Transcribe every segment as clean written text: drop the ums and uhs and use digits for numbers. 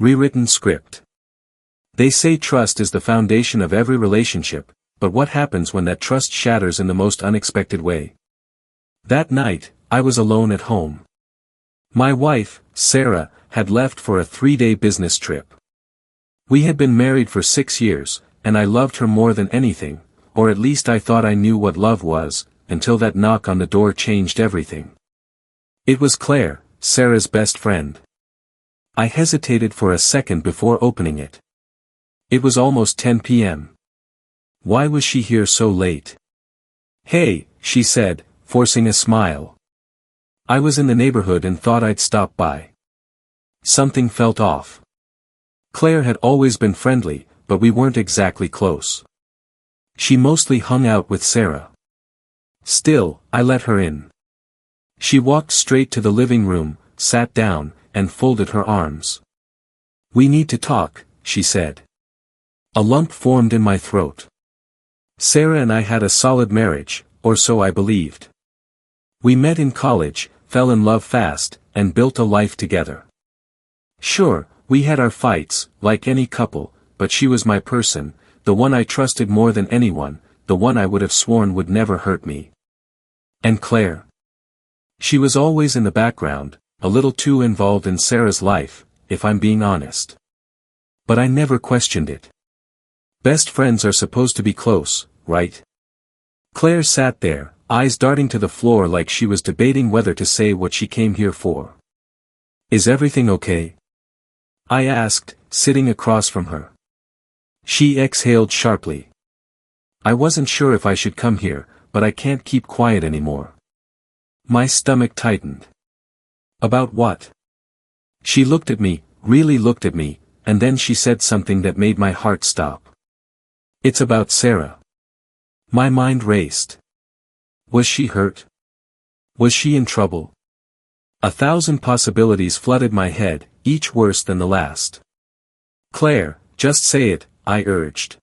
Rewritten script. They say trust is the foundation of every relationship, but what happens when that trust shatters in the most unexpected way? That night, I was alone at home. My wife, Sarah, had left for a 3-day business trip. We had been married for 6 years, and I loved her more than anything, or at least I thought I knew what love was, until that knock on the door changed everything. It was Claire, Sarah's best friend. I hesitated for a second before opening it. It was almost 10 p.m. Why was she here so late? "Hey," she said, forcing a smile. "I was in the neighborhood and thought I'd stop by." Something felt off. Claire had always been friendly, but we weren't exactly close. She mostly hung out with Sarah. Still, I let her in. She walked straight to the living room, sat down, and folded her arms. "We need to talk," she said. A lump formed in my throat. Sarah and I had a solid marriage, or so I believed. We met in college, fell in love fast, and built a life together. Sure, we had our fights, like any couple, but she was my person, the one I trusted more than anyone, the one I would have sworn would never hurt me. And Claire? She was always in the background, a little too involved in Sarah's life, if I'm being honest. But I never questioned it. Best friends are supposed to be close, right? Claire sat there, eyes darting to the floor like she was debating whether to say what she came here for. "Is everything okay?" I asked, sitting across from her. She exhaled sharply. "I wasn't sure if I should come here, but I can't keep quiet anymore." My stomach tightened. "About what?" She looked at me, really looked at me, and then she said something that made my heart stop. "It's about Sarah." My mind raced. Was she hurt? Was she in trouble? 1,000 possibilities flooded my head, each worse than the last. "Claire, just say it," I urged.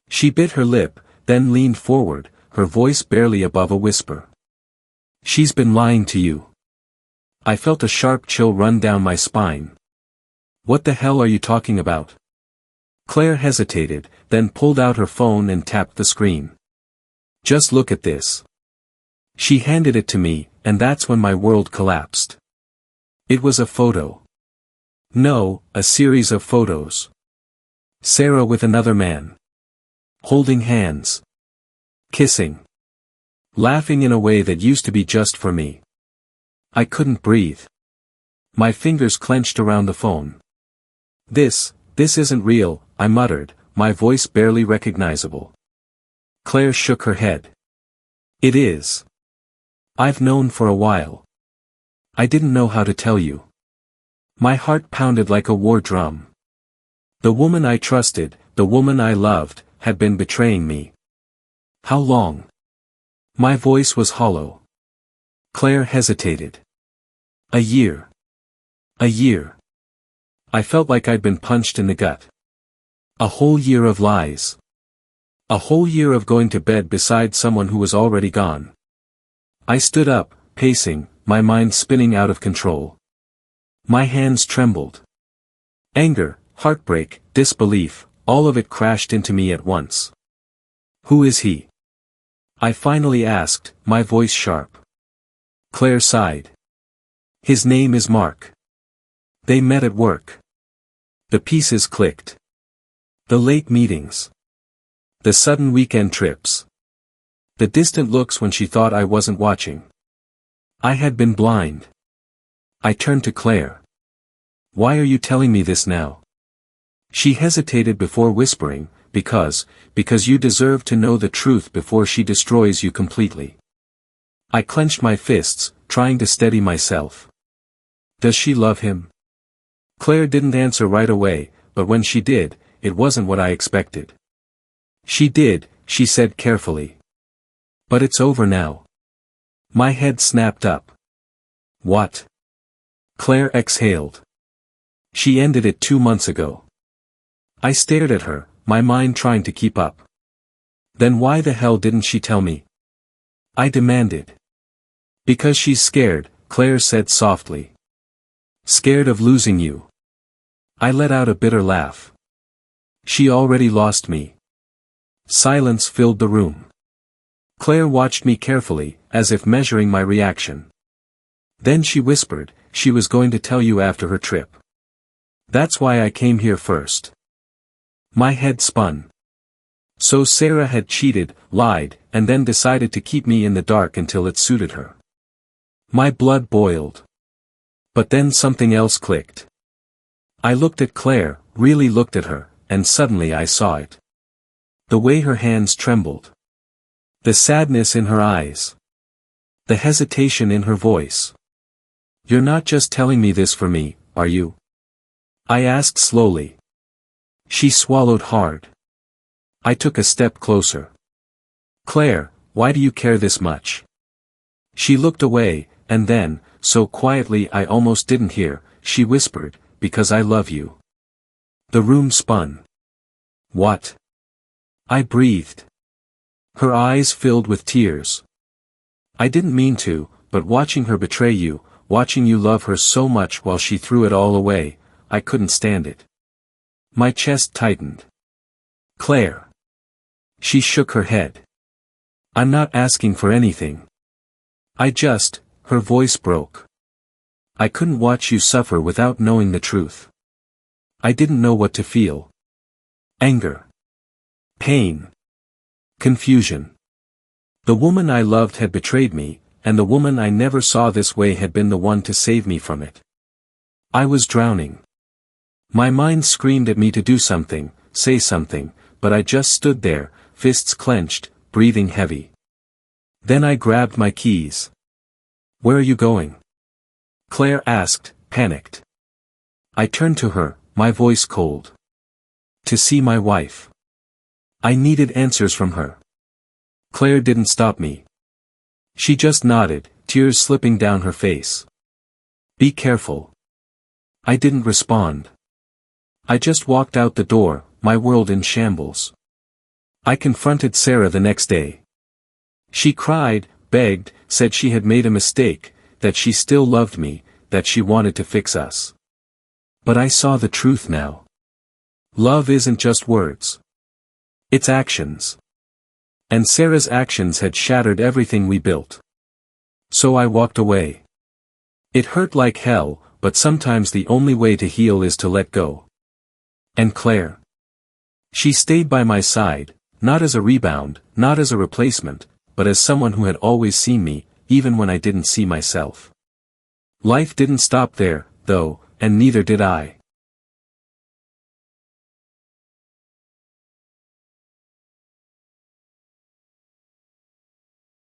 She bit her lip, then leaned forward, her voice barely above a whisper. "She's been lying to you." I felt a sharp chill run down my spine. "What the hell are you talking about?" Claire hesitated, then pulled out her phone and tapped the screen. "Just look at this." She handed it to me, and that's when my world collapsed. It was a photo. No, a series of photos. Sarah with another man. Holding hands. Kissing. Laughing in a way that used to be just for me. I couldn't breathe. My fingers clenched around the phone. This isn't real," I muttered, my voice barely recognizable. Claire shook her head. "It is. I've known for a while. I didn't know how to tell you." My heart pounded like a war drum. The woman I trusted, the woman I loved, had been betraying me. How long? My voice was hollow. Claire hesitated. "A year. A year." I felt like I'd been punched in the gut. A whole year of lies. A whole year of going to bed beside someone who was already gone. I stood up, pacing, my mind spinning out of control. My hands trembled. Anger, heartbreak, disbelief, all of it crashed into me at once. "Who is he?" I finally asked, my voice sharp. Claire sighed. "His name is Mark. They met at work." The pieces clicked. The late meetings. The sudden weekend trips. The distant looks when she thought I wasn't watching. I had been blind. I turned to Claire. "Why are you telling me this now?" She hesitated before whispering, because you deserve to know the truth before she destroys you completely." I clenched my fists, trying to steady myself. "Does she love him?" Claire didn't answer right away, but when she did, it wasn't what I expected. "She did," she said carefully. "But it's over now." My head snapped up. "What?" Claire exhaled. "She ended it 2 months ago." I stared at her, my mind trying to keep up. "Then why the hell didn't she tell me?" I demanded. "Because she's scared," Claire said softly. "Scared of losing you." I let out a bitter laugh. She already lost me. Silence filled the room. Claire watched me carefully, as if measuring my reaction. Then she whispered, she was going to tell you after her trip. That's why I came here first. My head spun. So Sarah had cheated, lied, and then decided to keep me in the dark until it suited her. My blood boiled. But then something else clicked. I looked at Claire, really looked at her, and suddenly I saw it. The way her hands trembled. The sadness in her eyes. The hesitation in her voice. You're not just telling me this for me, are you? I asked slowly. She swallowed hard. I took a step closer. Claire, why do you care this much? She looked away, and then, so quietly I almost didn't hear, she whispered, because I love you. The room spun. What? I breathed. Her eyes filled with tears. I didn't mean to, but watching her betray you, watching you love her so much while she threw it all away, I couldn't stand it. My chest tightened. Claire. She shook her head. I'm not asking for anything. Her voice broke. I couldn't watch you suffer without knowing the truth. I didn't know what to feel. Anger. Pain. Confusion. The woman I loved had betrayed me, and the woman I never saw this way had been the one to save me from it. I was drowning. My mind screamed at me to do something, say something, but I just stood there, fists clenched, breathing heavy. Then I grabbed my keys. Where are you going? Claire asked, panicked. I turned to her, my voice cold. To see my wife. I needed answers from her. Claire didn't stop me. She just nodded, tears slipping down her face. Be careful. I didn't respond. I just walked out the door, my world in shambles. I confronted Sarah the next day. She cried, begged, said she had made a mistake, that she still loved me, that she wanted to fix us. But I saw the truth now. Love isn't just words. It's actions. And Sarah's actions had shattered everything we built. So I walked away. It hurt like hell, but sometimes the only way to heal is to let go. And Claire? She stayed by my side, not as a rebound, not as a replacement, but as someone who had always seen me, even when I didn't see myself. Life didn't stop there, though, and neither did I.